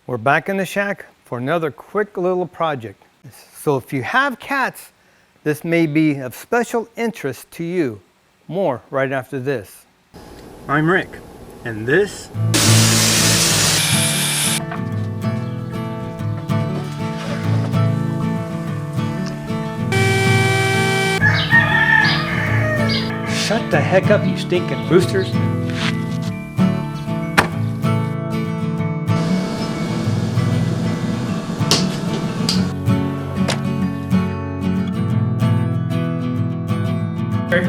We're back in the shack for another quick little project. So if you have cats, this may be of special interest to you. More right after this. I'm Rick, and this shut the heck up, you stinking roosters.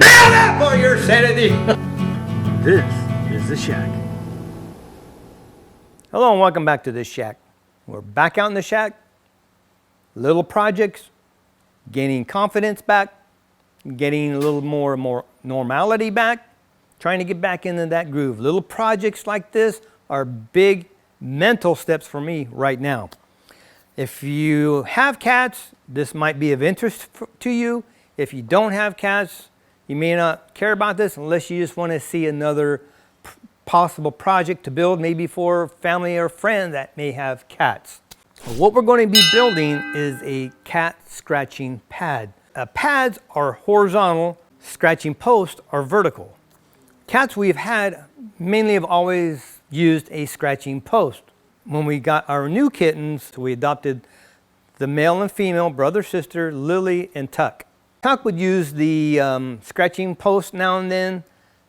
Down up for your sanity. This is the shack. Hello and welcome back to this shack. We're back out in the shack. Little projects, gaining confidence back, getting a little more normality back, trying to get back into that groove. Little projects like this are big mental steps for me right now. If you have cats, this might be of interest to you. If you don't have cats, you may not care about this unless you just want to see another possible project to build, maybe for family or friend that may have cats. So what we're going to be building is a cat scratching pad. Pads are horizontal, scratching posts are vertical. Cats we've had mainly have always used a scratching post. When we got our new kittens, we adopted the male and female, brother, sister, Lily and Tuck. Tuck would use the scratching post now and then,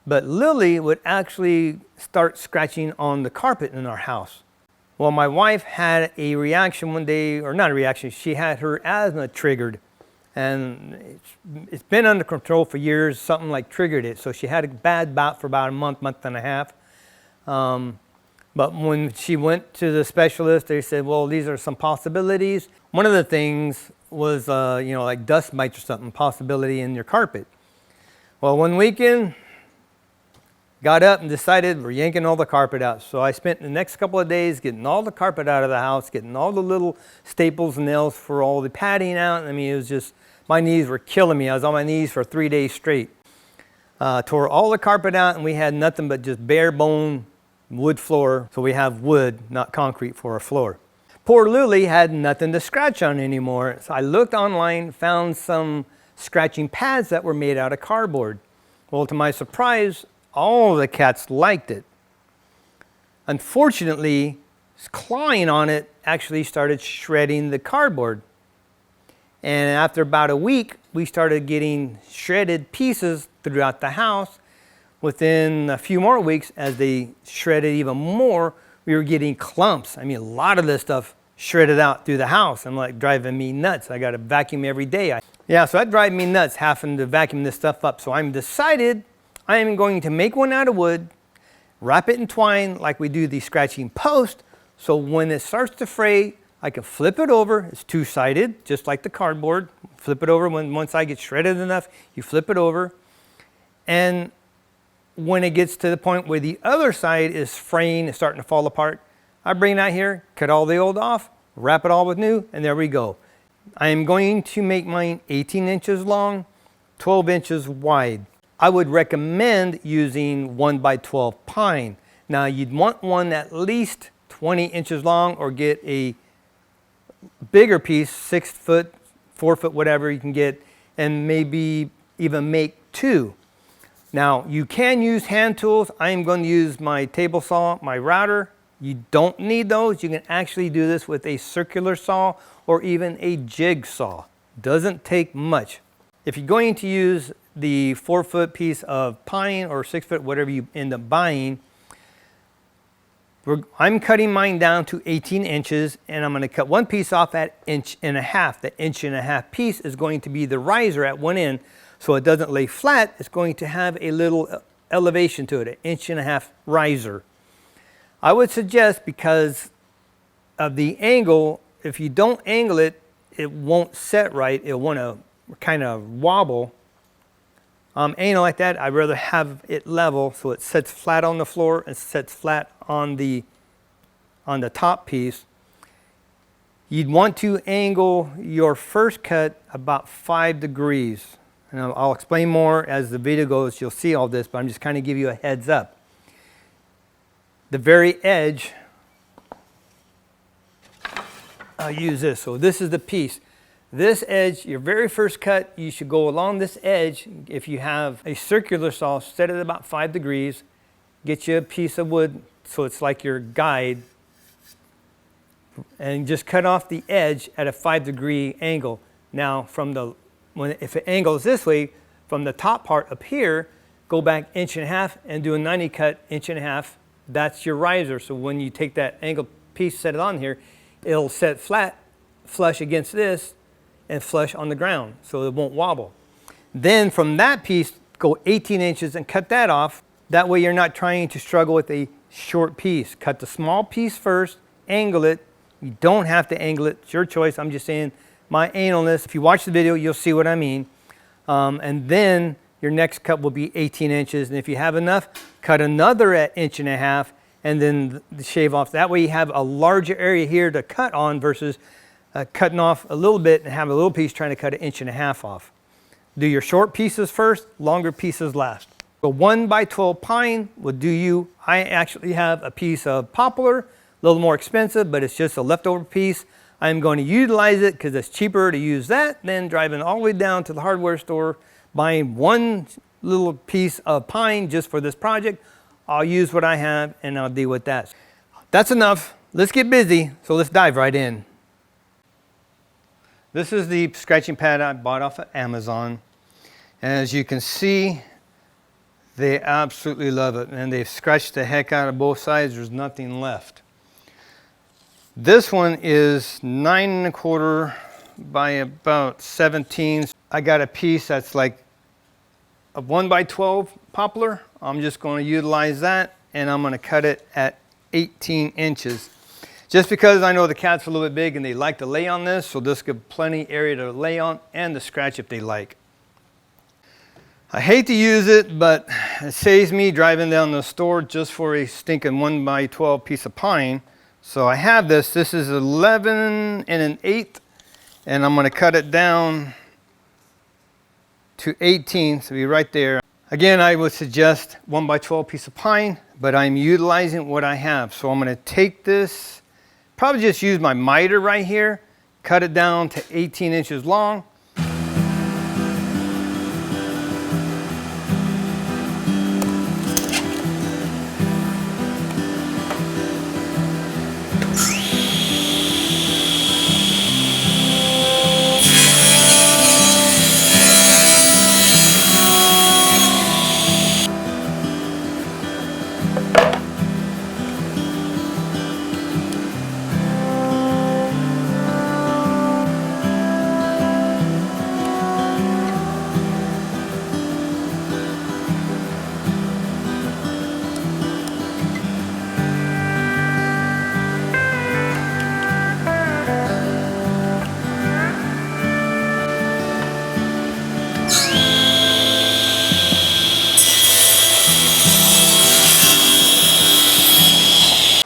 but Lily would actually start scratching on the carpet in our house. Well, my wife had a reaction one day, or not a reaction, she had her asthma triggered, and it's been under control for years, something like triggered it. So she had a bad bout for about a month and a half. But when she went to the specialist, they said, well, these are some possibilities. One of the things was, like dust mites or something, possibility in your carpet. Well, one weekend, got up and decided we're yanking all the carpet out. So I spent the next couple of days getting all the carpet out of the house, getting all the little staples and nails for all the padding out. I mean, it was just, my knees were killing me. I was on my knees for 3 days straight. Tore all the carpet out, and we had nothing but just bare bone wood floor. So we have wood, not concrete, for a floor. Poor Lily had nothing to scratch on anymore. So I looked online, found some scratching pads that were made out of cardboard. Well, to my surprise, all the cats liked it. Unfortunately, clawing on it actually started shredding the cardboard. And after about a week, we started getting shredded pieces throughout the house. Within a few more weeks, as they shredded even more, we were getting clumps. I mean, a lot of this stuff shredded out through the house. I'm like driving me nuts. I got to vacuum every day. So that drives me nuts having to vacuum this stuff up. So I'm decided I am going to make one out of wood, wrap it in twine like we do the scratching post. So when it starts to fray, I can flip it over. It's two-sided, just like the cardboard. Flip it over. When one side gets shredded enough, you flip it over. And when it gets to the point where the other side is fraying and starting to fall apart, I bring it out here, cut all the old off, wrap it all with new, and there we go. I am going to make mine 18 inches long, 12 inches wide. I would recommend using 1x12 pine. Now you'd want one at least 20 inches long, or get a bigger piece, 6 foot, 4 foot, whatever you can get, and maybe even make 2. Now, you can use hand tools. I am going to use my table saw, my router. You don't need those. You can actually do this with a circular saw or even a jigsaw. Doesn't take much. If you're going to use the 4 foot piece of pine or 6 foot, whatever you end up buying, I'm cutting mine down to 18 inches, and I'm going to cut one piece off at 1.5 inches. The 1.5 inch piece is going to be the riser at one end. So it doesn't lay flat, it's going to have a little elevation to it, 1.5 inch riser. I would suggest, because of the angle, if you don't angle it, it won't set right. It'll want to kind of wobble. Angle like that, I'd rather have it level so it sets flat on the floor and sets flat on the top piece. You'd want to angle your first cut about 5 degrees. And I'll explain more as the video goes. You'll see all this, but I'm just kind of give you a heads up. The very edge I'll use this. So this is the piece. This edge, your very first cut, you should go along this edge. If you have a circular saw, set it about 5 degrees. Get you a piece of wood so it's like your guide. And just cut off the edge at a 5-degree angle. Now, if it angles this way, from the top part up here, go back 1.5 inches and do a 90 cut 1.5 inches. That's your riser. So when you take that angled piece, set it on here, it'll set flat, flush against this, and flush on the ground, so it won't wobble. Then from that piece, go 18 inches and cut that off. That way you're not trying to struggle with a short piece. Cut the small piece first, angle it. You don't have to angle it, it's your choice. I'm just saying my analness. If you watch the video, you'll see what I mean. And then your next cut will be 18 inches. And if you have enough, cut another at 1.5 inches and then shave off. That way you have a larger area here to cut on versus cutting off a little bit and have a little piece trying to cut 1.5 inches off. Do your short pieces first, longer pieces last. A 1x12 pine will do you. I actually have a piece of poplar, a little more expensive, but it's just a leftover piece. I'm going to utilize it because it's cheaper to use that than driving all the way down to the hardware store, buying one little piece of pine just for this project. I'll use what I have and I'll deal with that. That's enough. Let's get busy. So let's dive right in. This is the scratching pad I bought off of Amazon. And as you can see, they absolutely love it. And they've scratched the heck out of both sides. There's nothing left. This one is 9 1/4 by about 17. I got a piece that's like a 1x12 poplar. I'm just going to utilize that and I'm going to cut it at 18 inches. Just because I know the cats are a little bit big and they like to lay on this, so this gives plenty area to lay on and to scratch if they like. I hate to use it, but it saves me driving down the store just for a stinking 1x12 piece of pine. So I have this. This is 11 1/8, and I'm going to cut it down to 18, so be right there. Again, I would suggest 1x12 piece of pine, but I'm utilizing what I have. So I'm going to take this, probably just use my miter right here, cut it down to 18 inches long.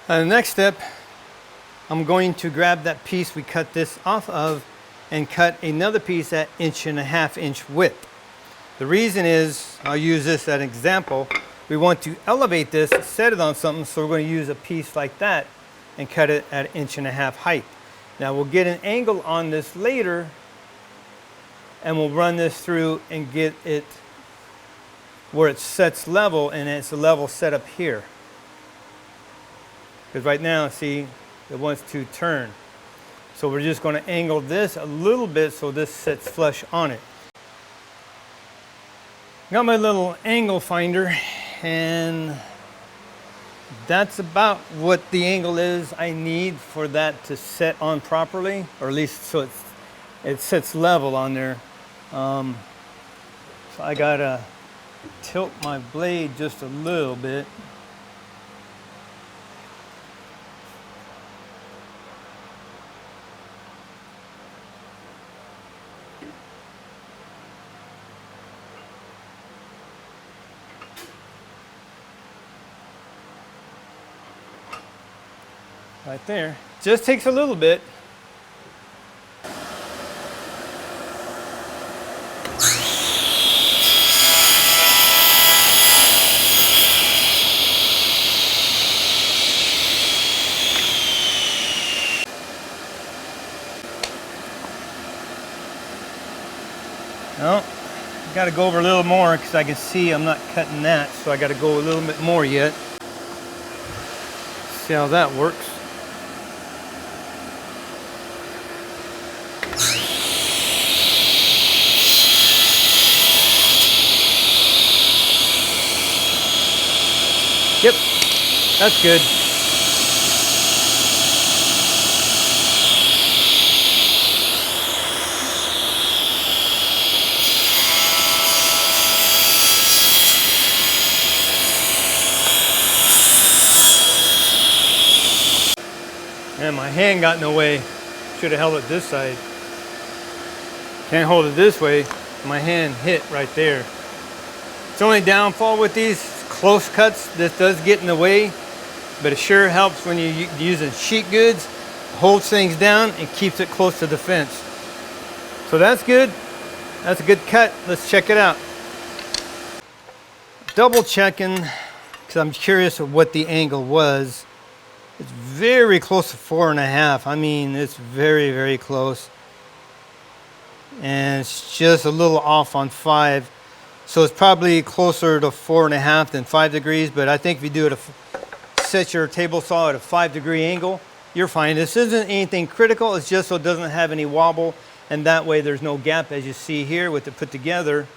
The next step, I'm going to grab that piece we cut this off of and cut another piece at 1.5 inch width. The reason is, I'll use this as an example, we want to elevate this, set it on something, so we're going to use a piece like that and cut it at 1.5 inch height. Now we'll get an angle on this later and we'll run this through and get it where it sets level, and it's a level set up here. Because right now, see, it wants to turn. So we're just going to angle this a little bit so this sits flush on it. Got my little angle finder, and that's about what the angle is I need for that to set on properly, or at least so it sits level on there. So I gotta tilt my blade just a little bit. Right there. Just takes a little bit. Well, got to go over a little more because I can see I'm not cutting that, so I got to go a little bit more yet. See how that works. Yep, that's good. And my hand got in the way. Should have held it this side. Can't hold it this way. My hand hit right there. It's only downfall with these close cuts. This does get in the way, but it sure helps when you're using sheet goods. Holds things down and keeps it close to the fence. So that's good. That's a good cut. Let's check it out. Double checking because I'm curious of what the angle was. It's very close to 4.5. I mean, it's very, very close. And it's just a little off on 5. So it's probably closer to 4.5 than 5 degrees. But I think if you do it, set your table saw at a 5-degree angle, you're fine. This isn't anything critical. It's just so it doesn't have any wobble. And that way there's no gap, as you see here with it put together.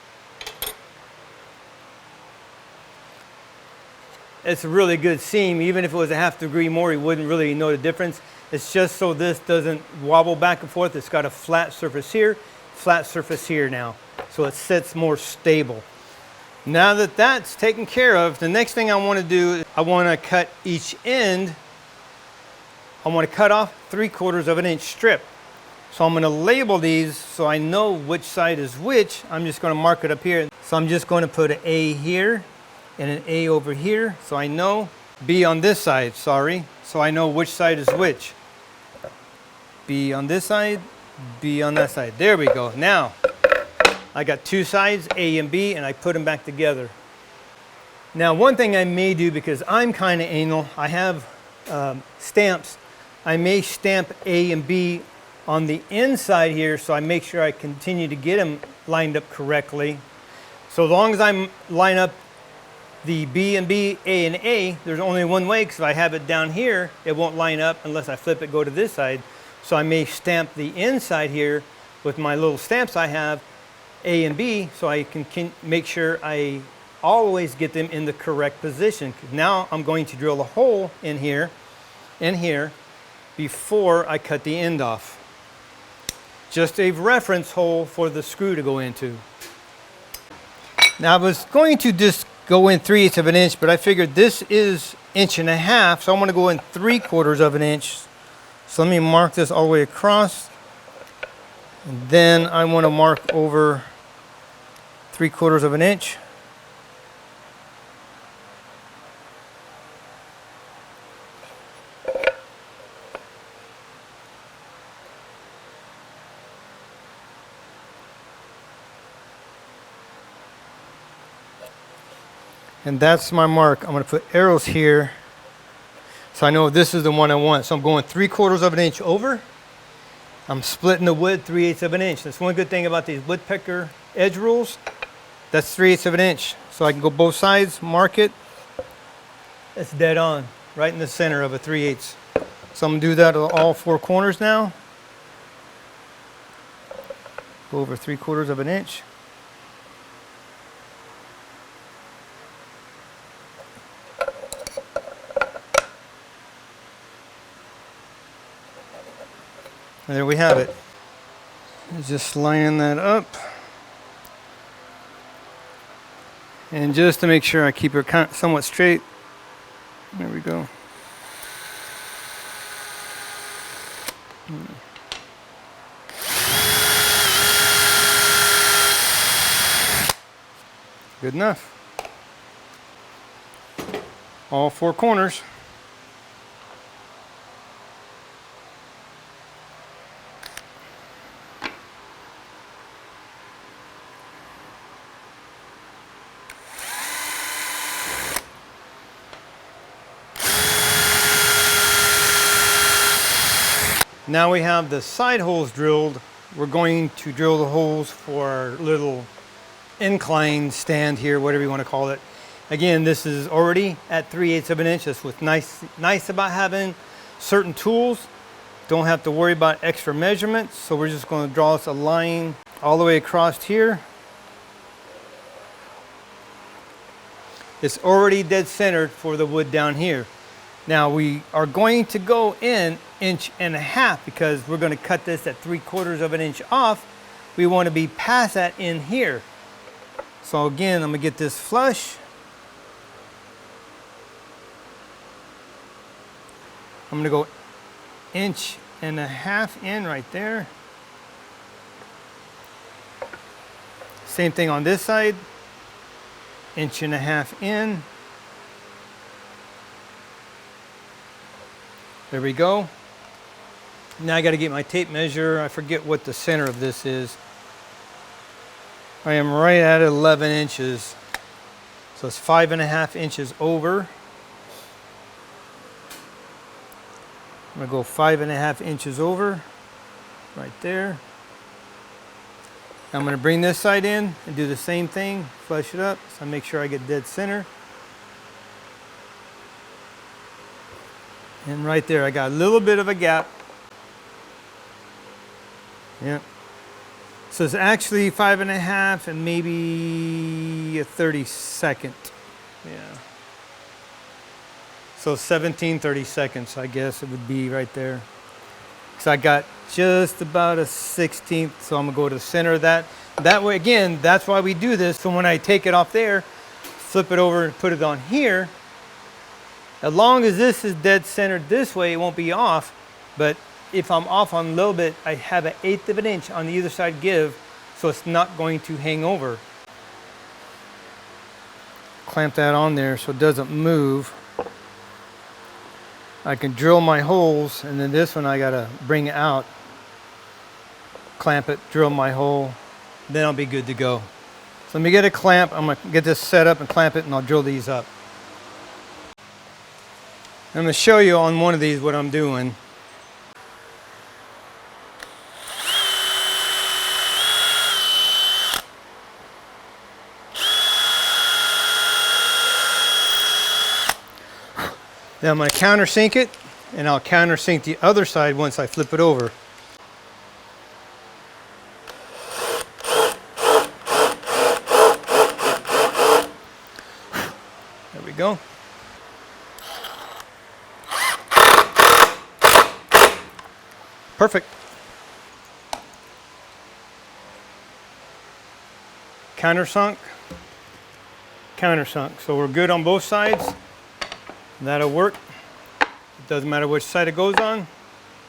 It's a really good seam. Even if it was a 1/2 degree more, you wouldn't really know the difference. It's just so this doesn't wobble back and forth. It's got a flat surface here, flat surface here now. So it sits more stable. Now that that's taken care of, the next thing I want to do is I want to cut each end. I want to cut off 3/4 of an inch strip. So I'm going to label these so I know which side is which. I'm just going to mark it up here. So I'm just going to put an A here and an A over here, so I know. B on this side, sorry, so I know which side is which. B on this side, B on that side. There we go. Now, I got 2 sides, A and B, and I put them back together. Now, one thing I may do, because I'm kind of anal, I have stamps. I may stamp A and B on the inside here, so I make sure I continue to get them lined up correctly. So as long as I line up the B and B, A and A, there's only one way, because if I have it down here, it won't line up unless I flip it, go to this side. So I may stamp the inside here with my little stamps I have, A and B, so I can make sure I always get them in the correct position. Now I'm going to drill a hole in here, before I cut the end off. Just a reference hole for the screw to go into. Now I was going to just go in 3/8 of an inch, but I figured this is 1.5 inches, so I'm going to go in 3/4 of an inch. So let me mark this all the way across, and then I want to mark over 3/4 of an inch. And that's my mark. I'm going to put arrows here so I know this is the one I want. So I'm going 3/4 of an inch over. I'm splitting the wood 3/8 of an inch. That's one good thing about these woodpecker edge rules. That's 3/8 of an inch. So I can go both sides, mark it. It's dead on, right in the center of a 3/8. So I'm going to do that on all 4 corners now. Go over 3/4 of an inch. And there we have it. Just lining that up. And just to make sure I keep it somewhat straight, there we go. Good enough. All 4 corners. Now we have the side holes drilled. we're going to drill the holes for our little incline stand here, whatever you want to call it. Again, this is already at 3/8 of an inch. That's what's nice about having certain tools. Don't have to worry about extra measurements. So we're just going to draw us a line all the way across here. It's already dead centered for the wood down here. Now we are going to go in 1.5 inches because we're going to cut this at 3/4 of an inch off. We want to be past that in here. So again, I'm going to get this flush. I'm going to go 1.5 inches in right there. Same thing on this side. 1.5 inches in. There we go. Now I got to get my tape measure. I forget what the center of this is. I am right at 11 inches. So it's 5.5 inches over. I'm going to go 5.5 inches over right there. I'm going to bring this side in and do the same thing, flush it up, so I make sure I get dead center. And right there, I got a little bit of a gap. Yeah. So it's actually 5.5 and maybe a 32nd. Yeah. So 17/32, I guess it would be right there. So I got just about a 1/16, so I'm gonna go to the center of that. That way, again, that's why we do this. So when I take it off there, flip it over and put it on here, as long as this is dead centered this way, it won't be off. But if I'm off on a little bit, I have 1/8 of an inch on the either side give, so it's not going to hang over. Clamp that on there so it doesn't move. I can drill my holes, and then this one I gotta bring it out, clamp it, drill my hole, then I'll be good to go. So let me get a clamp. I'm gonna get this set up and clamp it, and I'll drill these up. I'm gonna show you on one of these what I'm doing. Then I'm going to countersink it, and I'll countersink the other side once I flip it over. There we go. Perfect. Countersunk, countersunk. So we're good on both sides. That'll work. It doesn't matter which side it goes on.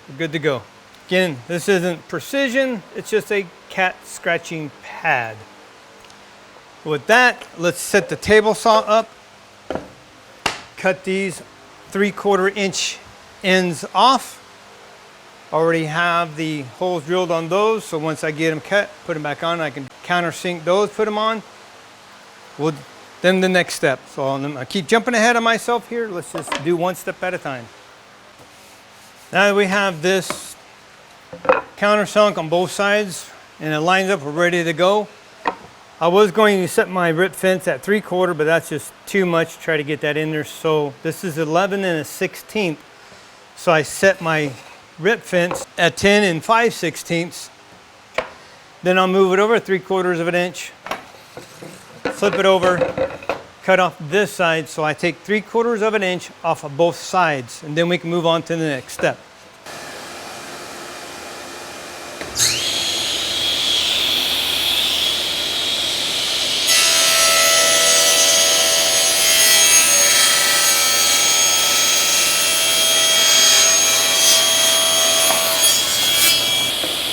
We're good to go. Again, this isn't precision. It's just a cat scratching pad. With that, let's set the table saw up. Cut these 3/4 inch ends off. Already have the holes drilled on those. So once I get them cut, put them back on, I can countersink those, put them on. Then the next step. So I keep jumping ahead of myself here. Let's just do one step at a time. Now that we have this countersunk on both sides and it lines up, we're ready to go. I was going to set my rip fence at 3/4, but that's just too much to try to get that in there. So this is 11 1/16. So I set my rip fence at 10 5/16. Then I'll move it over 3/4 of an inch. Flip it over, cut off this side, so I take 3/4 of an inch off of both sides, and then we can move on to the next step.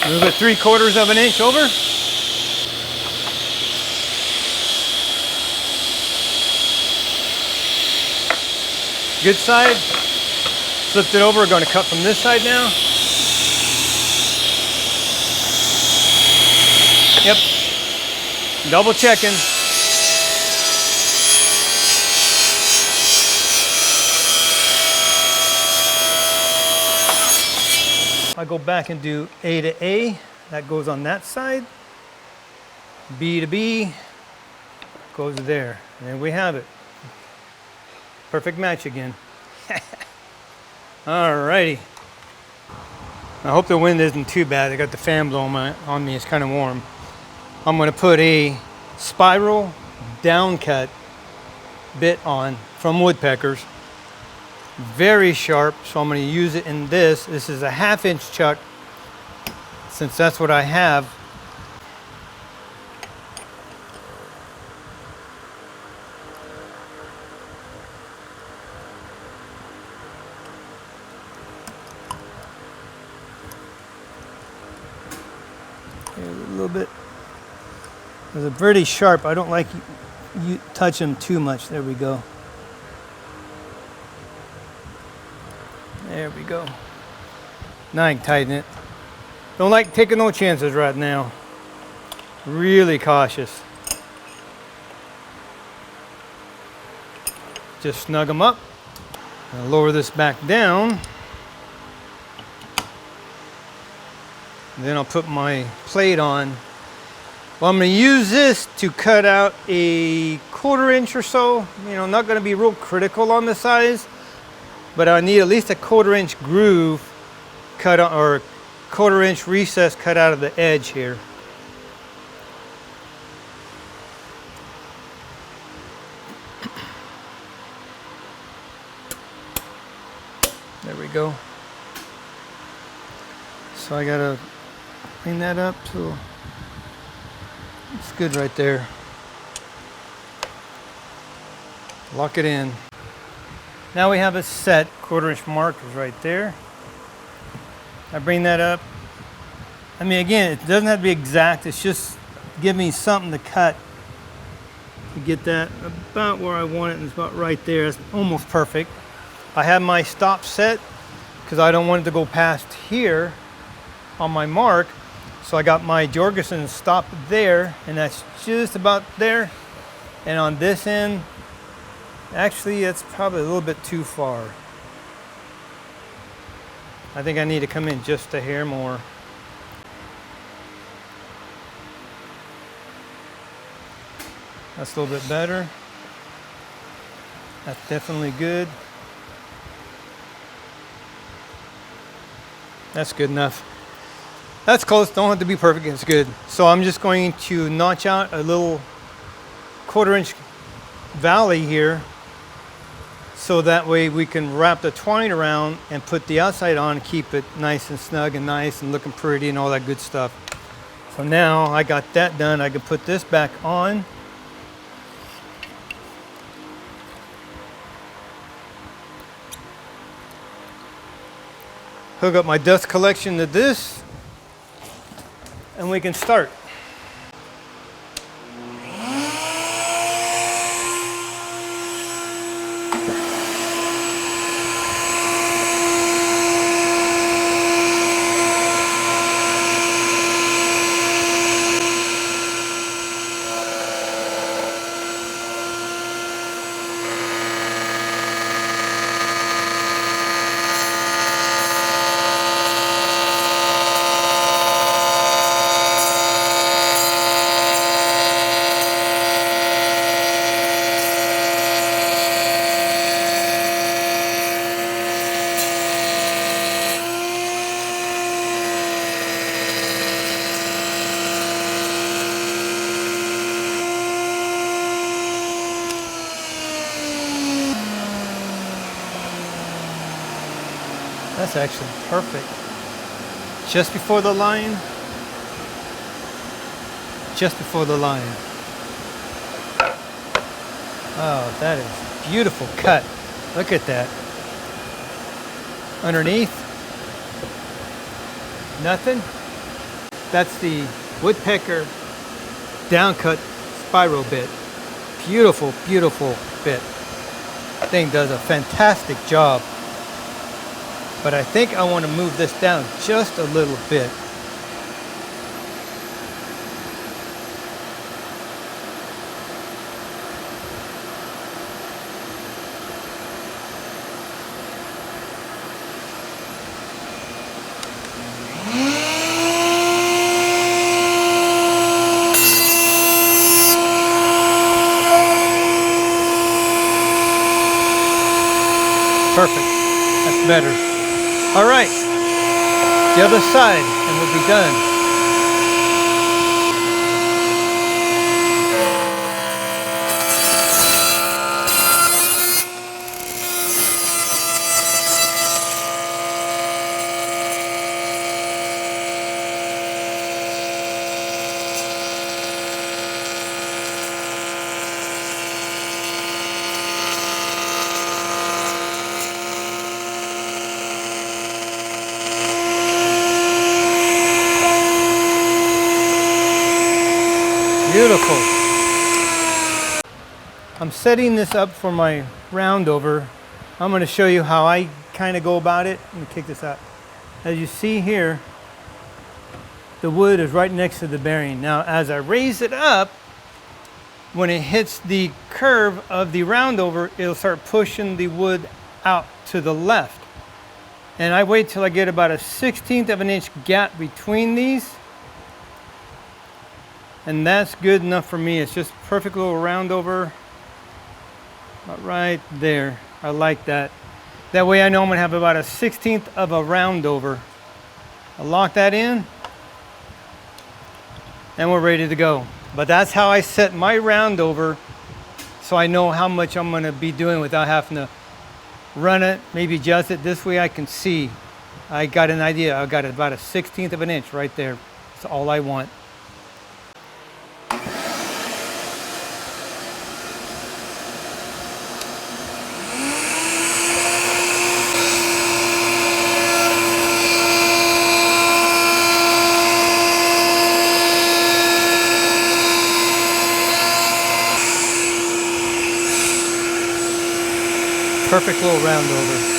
Move it 3/4 of an inch over. Good side. Flipped it over. We're going to cut from this side now. Yep. Double checking. I go back and do A to A. that goes on that side. B to B goes there. And there we have it. Perfect match again. Alrighty. I hope the wind isn't too bad. I got the fan blowing on me. It's kind of warm. I'm going to put a spiral downcut bit on from Woodpeckers. Very sharp, so I'm going to use it in this. This is a 1/2 inch chuck, since that's what I have. Here's a little bit. They're pretty sharp. I don't like you touch them too much. There we go. There we go. Now I can tighten it. Don't like taking no chances right now. Really cautious. Just snug them up. I'll lower this back down. And then I'll put my plate on. Well, I'm going to use this to cut out a 1/4 inch or so. You know, not going to be real critical on the size, but I need at least a 1/4 inch groove cut on, or 1/4 inch recess cut out of the edge here. There we go. So I gotta clean that up so it's good right there. Lock it in. Now we have a set 1/4 inch markers right there. I bring that up. I mean, again, it doesn't have to be exact. It's just give me something to cut to get that about where I want it, and it's about right there. It's almost perfect. I have my stop set because I don't want it to go past here on my mark. So I got my Jorgensen stop there, and that's just about there. And on this end, actually, it's probably a little bit too far. I think I need to come in just a hair more. That's a little bit better. That's definitely good. That's good enough. That's close, don't have to be perfect, it's good. So I'm just going to notch out a little 1/4 inch valley here, so that way we can wrap the twine around and put the outside on, keep it nice and snug and nice and looking pretty and all that good stuff. So now I got that done, I can put this back on. Hook up my dust collection to this, and we can start. That's actually perfect. Just before the line. Just before the line. Oh, that is beautiful cut. Look at that. Underneath. Nothing. That's the Woodpecker downcut spiral bit. Beautiful, beautiful bit. Thing does a fantastic job. But I think I want to move this down just a little bit. better. All right, the other side, and we'll be done. Beautiful. I'm setting this up for my round over. I'm going to show you how I kind of go about it. Let me kick this out. As you see here, the wood is right next to the bearing. Now, as I raise it up, when it hits the curve of the round over, it'll start pushing the wood out to the left. And I wait till I get about a 1/16 of an inch gap between these. And that's good enough for me. It's just a perfect little round over right there. I like that. That way I know I'm gonna have about a 1/16 of a round over. I'll lock that in and we're ready to go. But that's how I set my round over, so I know how much I'm gonna be doing without having to run it, maybe adjust it. This way I can see. I got an idea. I got about a 1/16 of an inch right there. That's all I want. Perfect little round over.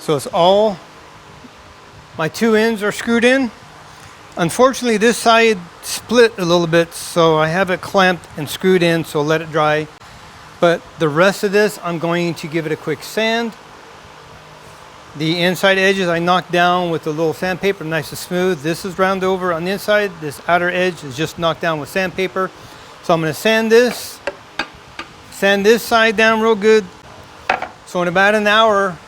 So it's all, my two ends are screwed in. Unfortunately, this side split a little bit, so I have it clamped and screwed in, so let it dry. But the rest of this, I'm going to give it a quick sand. The inside edges I knocked down with a little sandpaper, nice and smooth. This is round over on the inside. This outer edge is just knocked down with sandpaper. So I'm gonna sand this side down real good. So in about an hour,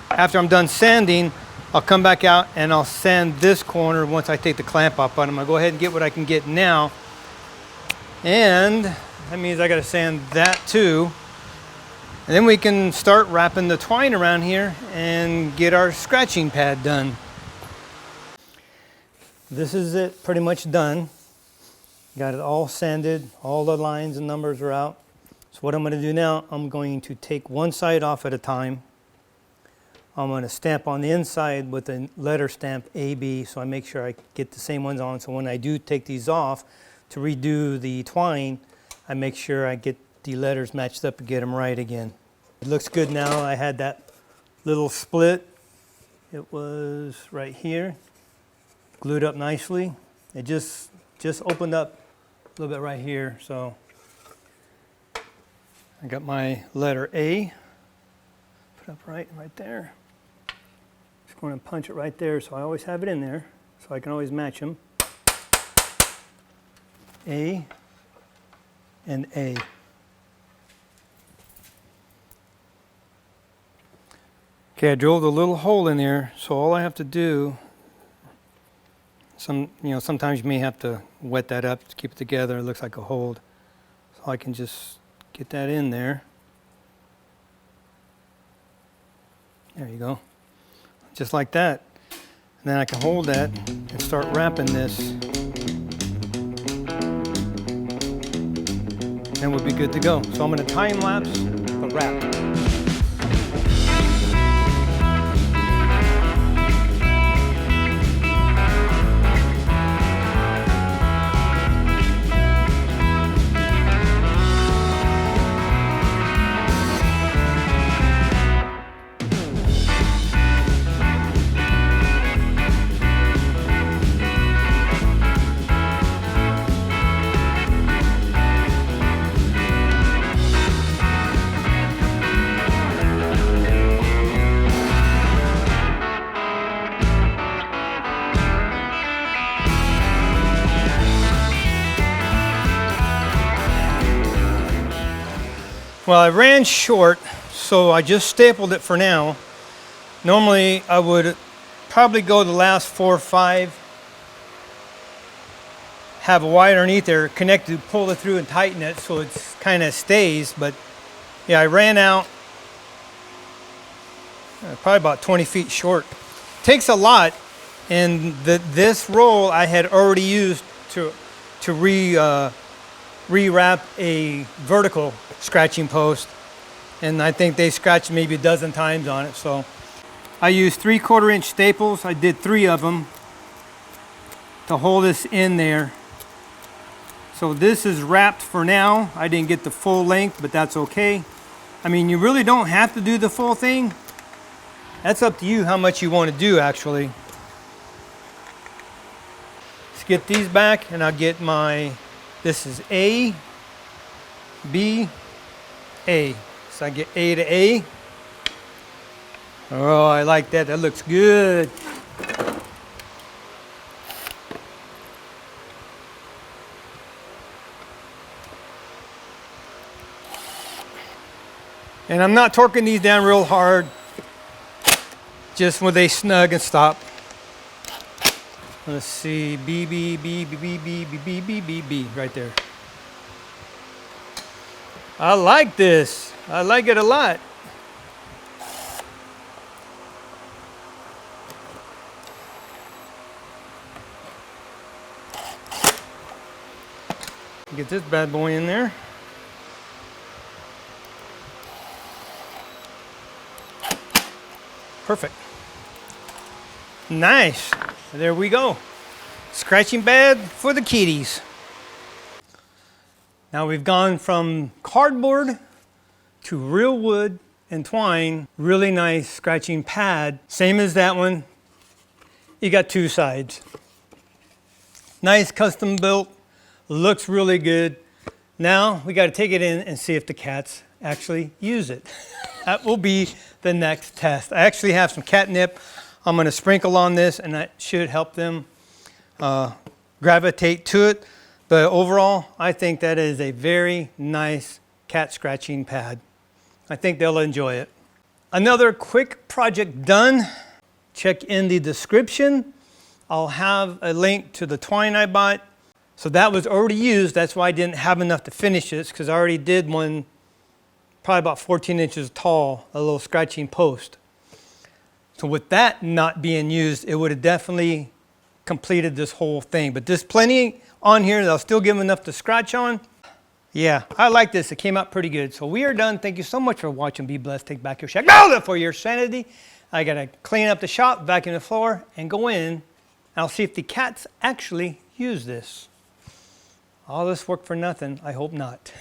after I'm done sanding, I'll come back out and I'll sand this corner once I take the clamp off. But I'm gonna go ahead and get what I can get now. And that means I gotta sand that too. And then we can start wrapping the twine around here and get our scratching pad done. This is it, pretty much done. Got it all sanded, all the lines and numbers are out. So what I'm gonna do now, I'm going to take one side off at a time. I'm going to stamp on the inside with a letter stamp AB, so I make sure I get the same ones on. So when I do take these off to redo the twine, I make sure I get the letters matched up and get them right again. It looks good now. I had that little split. It was right here, glued up nicely. It just opened up a little bit right here. So I got my letter A put up right there. Going to punch it right there, so I always have it in there, so I can always match them. A and A. Okay, I drilled a little hole in there, so all I have to do, sometimes you may have to wet that up to keep it together. It looks like a hold, so I can just get that in there. There you go. just like that. And then I can hold that and start wrapping this. Then we'll be good to go. So I'm going to time lapse the wrap. Well, I ran short, so I just stapled it for now. Normally, I would probably go the last 4 or 5, have a wire underneath there, connect it, pull it through and tighten it so it kind of stays. But yeah, I ran out probably about 20 feet short. Takes a lot, and this roll I had already used to rewrap a vertical scratching post, and I think they scratched maybe a dozen times on it. So I used 3/4 inch staples. I did 3 of them to hold this in there. So this is wrapped for now. I didn't get the full length, but that's okay. I mean, you really don't have to do the full thing. That's up to you how much you want to do, actually. Let's get these back, and I'll get my, this is A, B, A. So I get A to A. Oh, I like that. That looks good. And I'm not torquing these down real hard, just when they snug and stop. Let's see, B, B, B, B, B, B, B, B, B, B, B, right there. I like this. I like it a lot. Get this bad boy in there. Perfect. Nice. There we go. Scratching pad for the kitties. Now we've gone from cardboard to real wood and twine. Really nice scratching pad. Same as that one. You got 2 sides. Nice custom built. Looks really good. Now we got to take it in and see if the cats actually use it. That will be the next test. I actually have some catnip I'm going to sprinkle on this, and that should help them gravitate to it. But overall, I think that is a very nice cat scratching pad. I think they'll enjoy it. Another quick project done. Check in the description. I'll have a link to the twine I bought. So that was already used. That's why I didn't have enough to finish this, because I already did one probably about 14 inches tall, a little scratching post. So with that not being used, it would have definitely completed this whole thing. But there's plenty on here that'll still give them enough to scratch on. Yeah, I like this. It came out pretty good. So we are done. Thank you so much for watching. Be blessed. Take back your shack. Go for your sanity. I got to clean up the shop, vacuum the floor, and go in. I'll see if the cats actually use this. All this work for nothing? I hope not.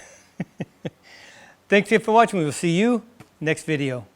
Thanks for watching. We will see you next video.